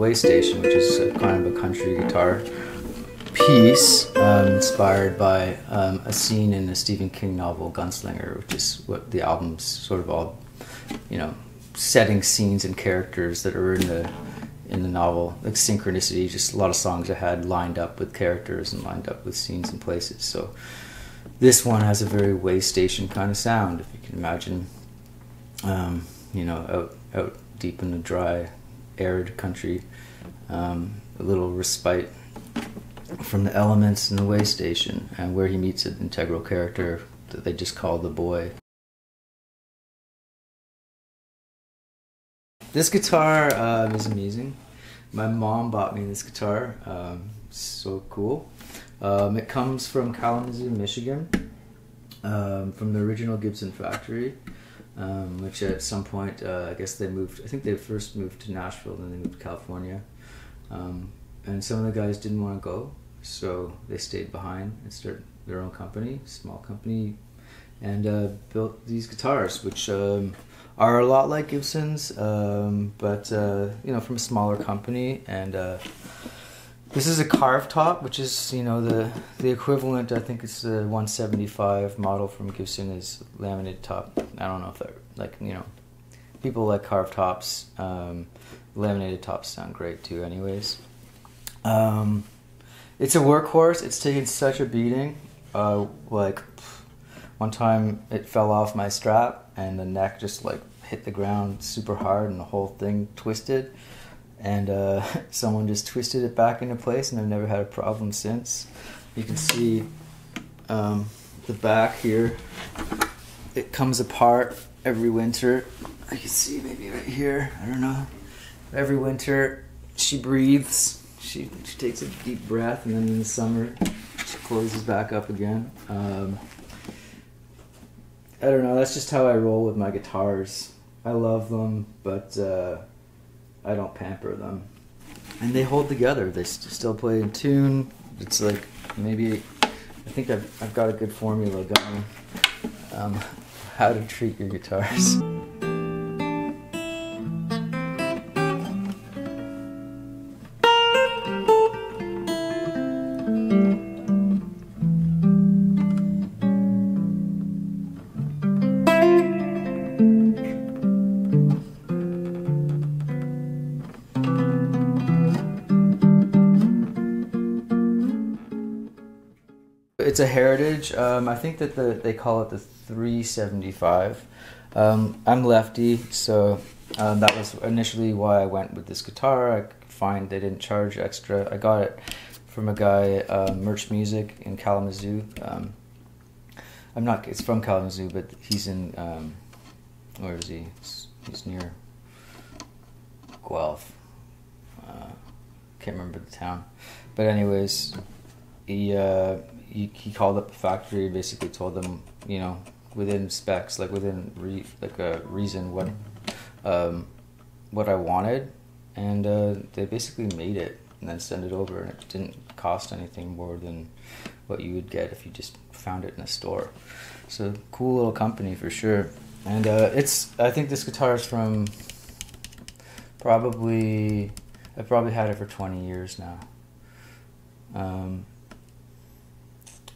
Waystation, which is kind of a country guitar piece inspired by a scene in the Stephen King novel Gunslinger, which is what the album's sort of all, you know, setting scenes and characters that are in the novel, like synchronicity, just a lot of songs I had lined up with characters and lined up with scenes and places. So this one has a very Waystation kind of sound, if you can imagine, you know, out deep in the dry, arid country, a little respite from the elements in the Waystation, and where he meets an integral character that they just call the boy. This guitar is amazing. My mom bought me this guitar. So cool. It comes from Kalamazoo, Michigan, from the original Gibson factory, which at some point, I guess they moved, I think they first moved to Nashville, then they moved to California. And some of the guys didn't want to go, so they stayed behind and started their own company, small company, and built these guitars, which are a lot like Gibson's, but you know, from a smaller company. And this is a carved top, which is, you know, the equivalent. I think it's the 175 model from Gibson is laminated top. I don't know if that, like, you know, people like carved tops. Laminated tops sound great too, anyways. It's a workhorse. It's taken such a beating. Like one time it fell off my strap and the neck just like hit the ground super hard and the whole thing twisted, and someone just twisted it back into place, and I've never had a problem since. You can see the back here. It comes apart every winter. I can see maybe right here, I don't know. Every winter she breathes. She takes a deep breath, and then in the summer she closes back up again. I don't know, that's just how I roll with my guitars. I love them, but I don't pamper them. And they hold together. They still play in tune. It's like, maybe, I think I've got a good formula going. How to treat your guitars. It's a Heritage. I think that they call it the 375. I'm lefty, so that was initially why I went with this guitar. I could find they didn't charge extra. I got it from a guy, Merch Music in Kalamazoo. It's from Kalamazoo, but he's in, where is he? He's near Guelph. Can't remember the town. But anyways, he called up the factory and basically told them, you know, within specs, like within a reason what I wanted, and they basically made it and then sent it over, and it didn't cost anything more than what you would get if you just found it in a store. So cool little company for sure. And I think this guitar is from I've probably had it for 20 years now.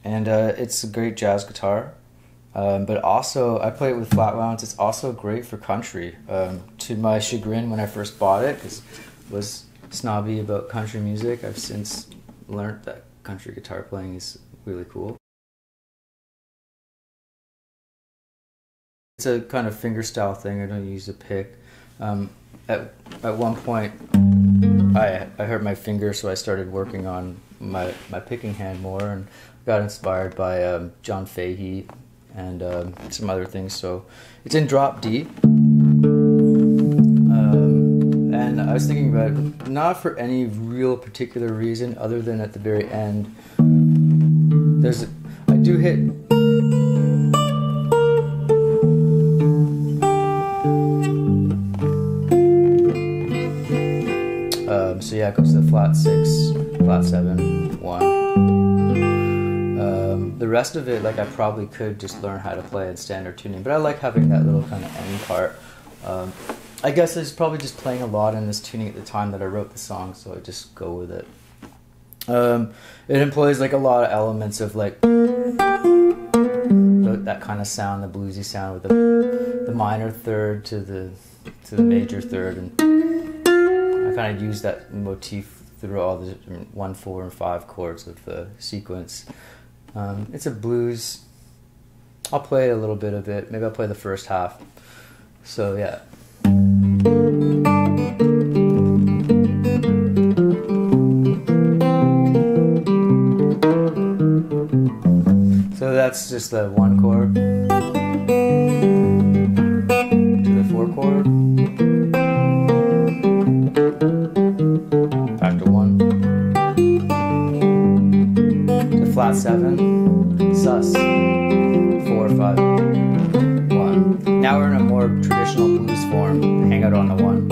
And it's a great jazz guitar, but also I play it with flat wounds. It's also great for country. To my chagrin when I first bought it, because I was snobby about country music, I've since learned that country guitar playing is really cool. It's a kind of fingerstyle thing. I don't use a pick. At one point, I hurt my finger, so I started working on my picking hand more, and got inspired by John Fahey and some other things. So it's in drop D, and I was thinking about it, not for any real particular reason other than at the very end I do hit so yeah, it goes to the flat 6, flat 7, 1. The rest of it, like, I probably could just learn how to play in standard tuning, but I like having that little kind of end part. I guess I was probably just playing a lot in this tuning at the time that I wrote the song, so I just go with it. It employs like a lot of elements of like that kind of sound, the bluesy sound with the minor third to the major third, and I kind of use that motif through all the 1, 4, and 5 chords of the sequence. It's a blues. I'll play a little bit of it. Maybe I'll play the first half. So yeah. So that's just the 1 chord to the 4 chord, back to 1, to flat 7, sus, 4, 5, 1. Now we're in a more traditional blues form, hang out on the 1.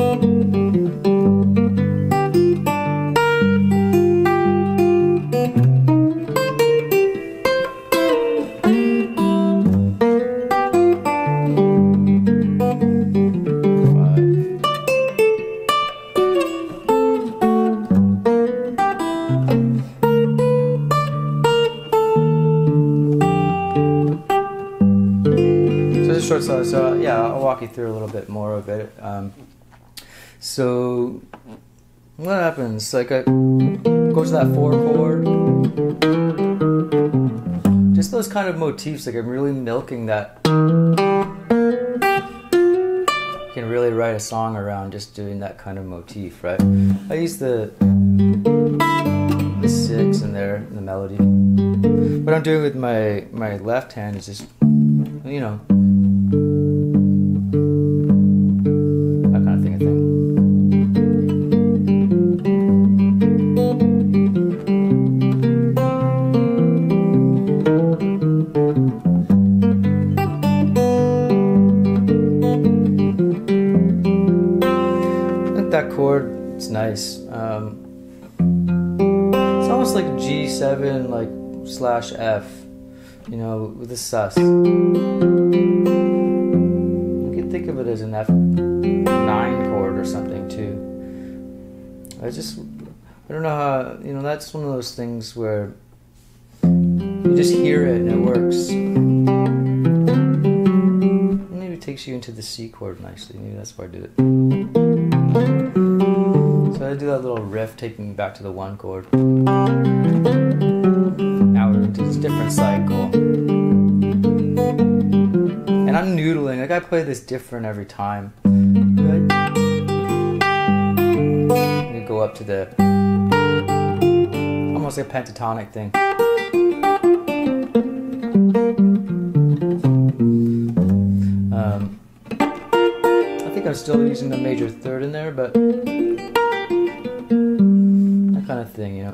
Short solo, so yeah, I'll walk you through a little bit more of it. So what happens? Like I go to that 4 chord, just those kind of motifs. Like I'm really milking that. You can really write a song around just doing that kind of motif, right? I use the 6 in there in the melody. What I'm doing with my left hand is just, you know, that kind of thing. I think that chord, it's nice. It's almost like G7, like /F, you know, with a sus. Think of it as an F9 chord or something too. I don't know how, you know, that's one of those things where you just hear it and it works. Maybe it takes you into the C chord nicely. Maybe that's why I did it. So I do that little riff taking me back to the 1 chord. Now we're into this different cycle. And I'm noodling, like I play this different every time. I'm gonna go up to the, almost like a pentatonic thing. I think I'm still using the major third in there, but that kind of thing, you know.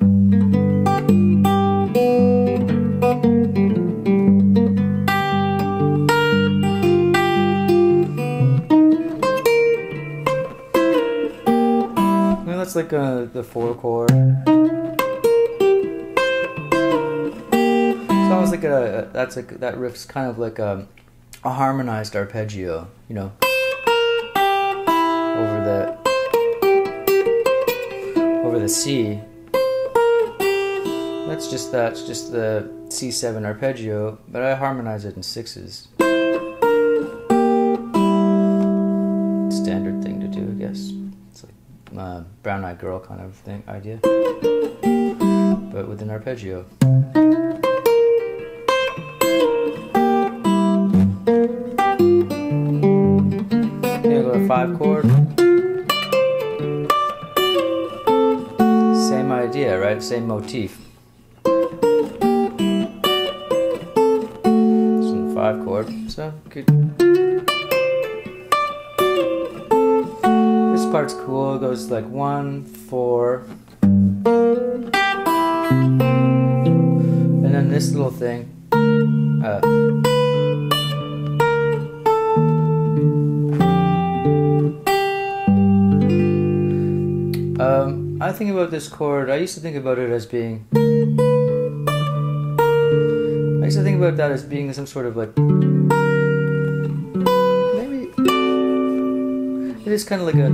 That's like the 4 chord. It's almost like that riff's kind of like a harmonized arpeggio, you know, over the C. That's just the C7 arpeggio, but I harmonize it in 6s. Standard thing to do, I guess. Brown Eyed Girl kind of thing idea, but with an arpeggio. Here we go to 5 chord. Same idea, right? Same motif. It's in the 5 chord, so good. This part's cool. It goes like 1, 4, and then this little thing. I think about this chord. I used to think about it as being. I used to think about that as being some sort of like. Maybe is kind of like a.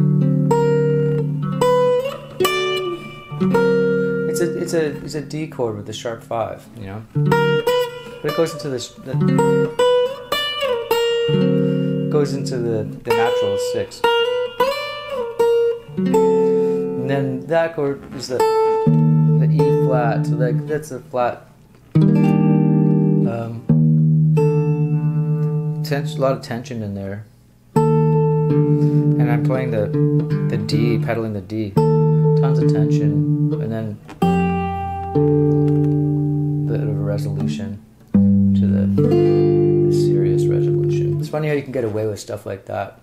It's a D chord with the sharp 5, you know. But it goes into this. Goes into the natural 6. And then that chord is the E flat. So that's a flat. A lot of tension in there. And I'm playing the D, pedaling the D. Tons of tension, and then a bit of a resolution to the serious resolution. It's funny how you can get away with stuff like that.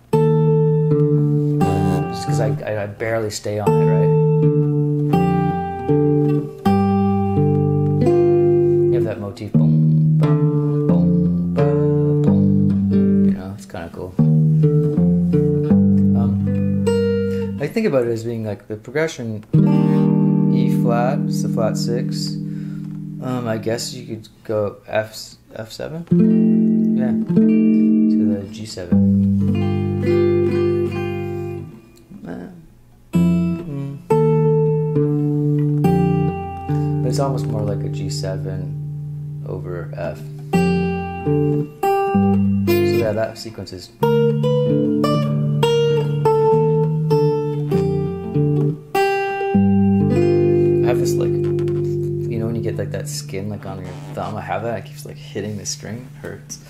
Just because I barely stay on it, right? You have that motif, boom, boom, boom, boom, boom. You know, it's kind of cool. I think about it as being like the progression E flat, it's the flat 6. I guess you could go F7, yeah, to the G7. But it's almost more like a G7 over F. So yeah, that sequence is. I have this like, you know when you get like that skin like on your thumb, I have that, it keeps like hitting the string, it hurts.